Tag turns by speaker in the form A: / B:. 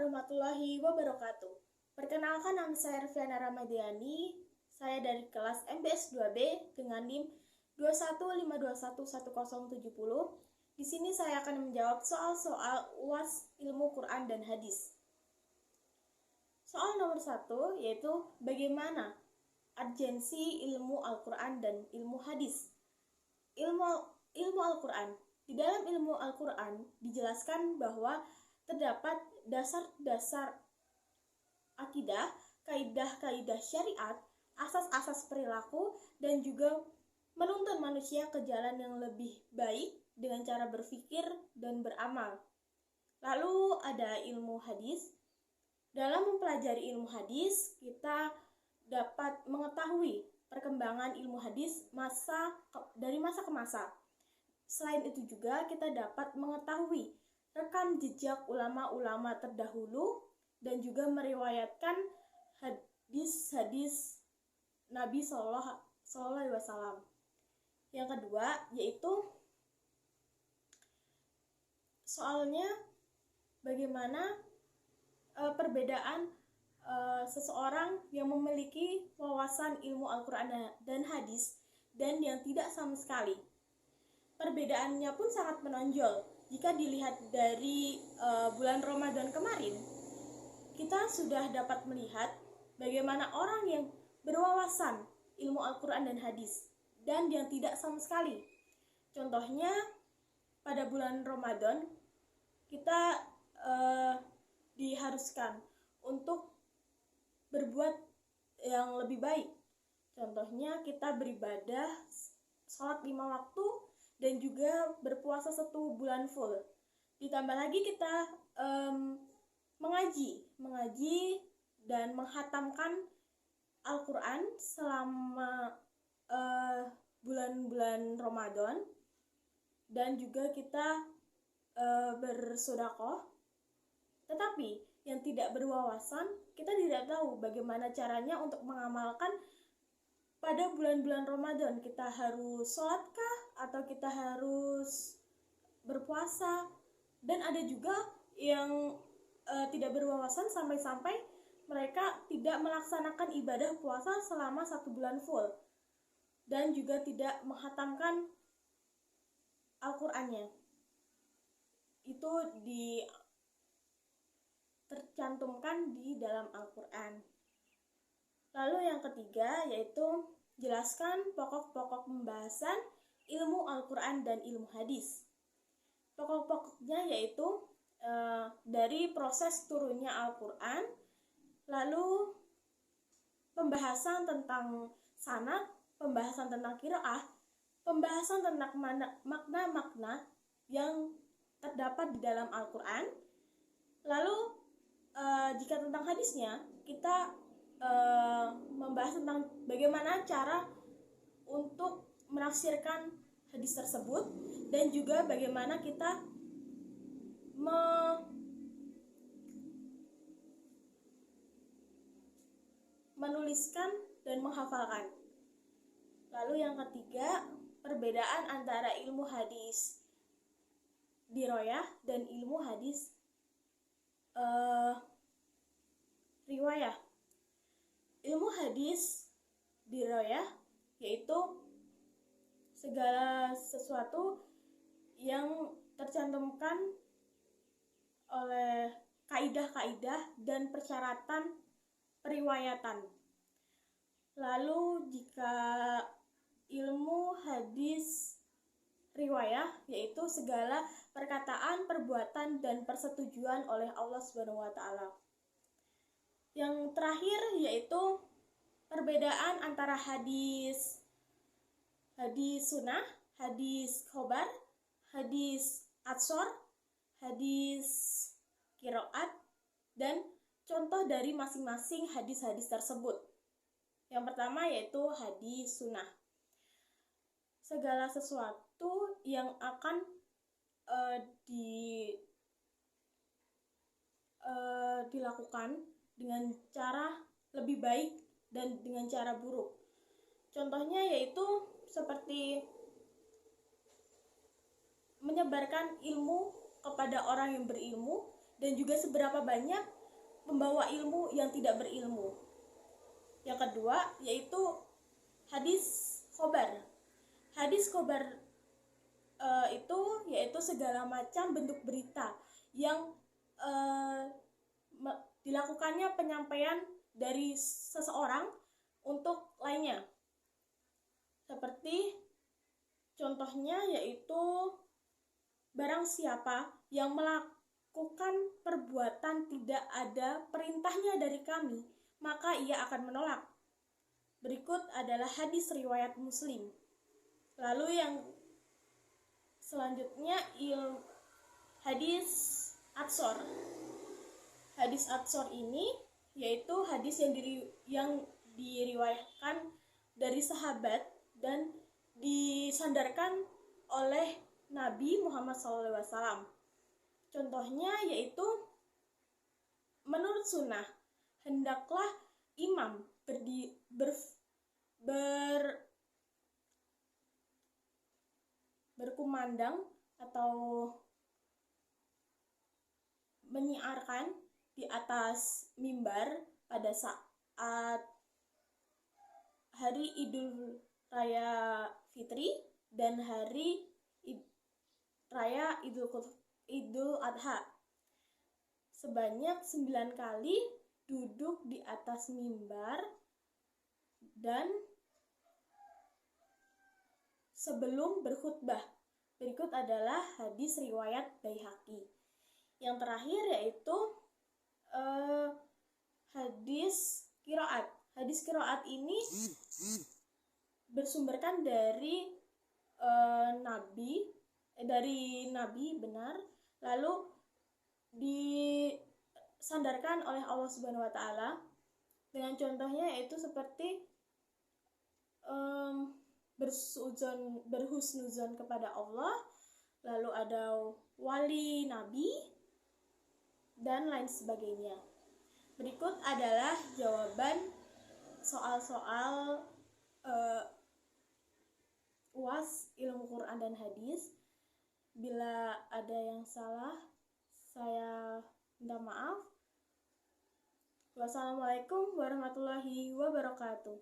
A: warahmatullahi wabarakatuh. Perkenalkan, nama saya Rviana Ramadhani. Saya dari kelas MBS 2B dengan NIM 215211070. Di sini saya akan menjawab soal-soal UAS Ilmu Quran dan Hadis. Soal nomor 1 yaitu bagaimana urgensi ilmu Al-Quran dan ilmu hadis. Ilmu Al-Quran. Di dalam ilmu Al-Quran dijelaskan bahwa terdapat dasar-dasar akidah, kaidah-kaidah syariat, asas-asas perilaku, dan juga menuntun manusia ke jalan yang lebih baik dengan cara berpikir dan beramal. Lalu ada ilmu hadis. Dalam mempelajari ilmu hadis, kita dapat mengetahui perkembangan ilmu hadis dari masa ke masa. Selain itu juga kita dapat mengetahui rekam jejak ulama-ulama terdahulu dan juga meriwayatkan hadis-hadis Nabi Sallallahu Alaihi Wasallam. Yang kedua yaitu soalnya bagaimana perbedaan seseorang yang memiliki wawasan ilmu Al-Quran dan hadis dan yang tidak sama sekali. Perbedaannya pun sangat menonjol. Jika dilihat dari bulan Ramadan kemarin, kita sudah dapat melihat bagaimana orang yang berwawasan ilmu Al-Quran dan hadis dan yang tidak sama sekali. Contohnya, pada bulan Ramadan, kita diharuskan untuk berbuat yang lebih baik. Contohnya, kita beribadah, sholat 5 waktu, dan juga berpuasa 1 bulan full. Ditambah lagi kita mengaji dan menghatamkan Al-Quran selama bulan-bulan Ramadan, dan juga kita bersedekah. Tetapi yang tidak berwawasan, kita tidak tahu bagaimana caranya untuk mengamalkan pada bulan-bulan Ramadan. Kita harus sholatkah atau kita harus berpuasa? Dan ada juga yang tidak berwawasan sampai-sampai mereka tidak melaksanakan ibadah puasa selama 1 bulan full dan juga tidak menghatamkan Al-Qur'annya. Itu tercantumkan di dalam Al-Quran. Lalu yang ketiga yaitu jelaskan pokok-pokok pembahasan ilmu Al-Quran dan ilmu hadis. Pokok-pokoknya yaitu dari proses turunnya Al-Quran, lalu pembahasan tentang sanad, pembahasan tentang qiraah, pembahasan tentang makna-makna yang terdapat di dalam Al-Quran. Lalu jika tentang hadisnya, kita membahas tentang bagaimana cara untuk menafsirkan hadis tersebut dan juga bagaimana kita menuliskan dan menghafalkan. Lalu yang ketiga, perbedaan antara ilmu hadis dirayah dan ilmu hadis riwayah. Ilmu hadis dirayah yaitu segala sesuatu yang tercantumkan oleh kaidah-kaidah dan persyaratan periwayatan. Lalu jika ilmu hadis riwayah yaitu segala perkataan, perbuatan, dan persetujuan oleh Allah Subhanahu wa Ta'ala. Yang terakhir yaitu perbedaan antara hadis sunnah, hadis khobar, hadis atsor, hadis qiraat, dan contoh dari masing-masing hadis-hadis tersebut. Yang pertama yaitu hadis sunnah. Segala sesuatu yang akan dilakukan dengan cara lebih baik dan dengan cara buruk. Contohnya yaitu seperti menyebarkan ilmu kepada orang yang berilmu dan juga seberapa banyak pembawa ilmu yang tidak berilmu. Yang kedua yaitu hadis khobar. Hadis khobar itu yaitu segala macam bentuk berita yang dilakukannya penyampaian dari seseorang untuk lainnya. Seperti contohnya yaitu barang siapa yang melakukan perbuatan tidak ada perintahnya dari kami, maka ia akan menolak. Berikut adalah hadis riwayat Muslim. Lalu yang selanjutnya hadis Atsor. Hadis Atsor ini yaitu hadis yang diriwayatkan dari sahabat dan disandarkan oleh Nabi Muhammad SAW. Contohnya yaitu menurut sunnah, hendaklah imam berkumandang atau menyiarkan di atas mimbar pada saat hari Idul Raya Fitri dan hari Raya Idul Adha sebanyak 9 kali duduk di atas mimbar dan sebelum berkhutbah. Berikut adalah hadis riwayat Baihaqi. Yang terakhir yaitu hadis qiraat. Hadis qiraat ini bersumberkan dari Nabi benar, lalu disandarkan oleh Allah Subhanahu wa taala dengan contohnya yaitu seperti berhusnuzon kepada Allah, lalu ada wali nabi dan lain sebagainya. Berikut adalah jawaban soal-soal UAS ilmu Quran dan hadis. Bila ada yang salah, saya minta maaf. Wassalamualaikum warahmatullahi wabarakatuh.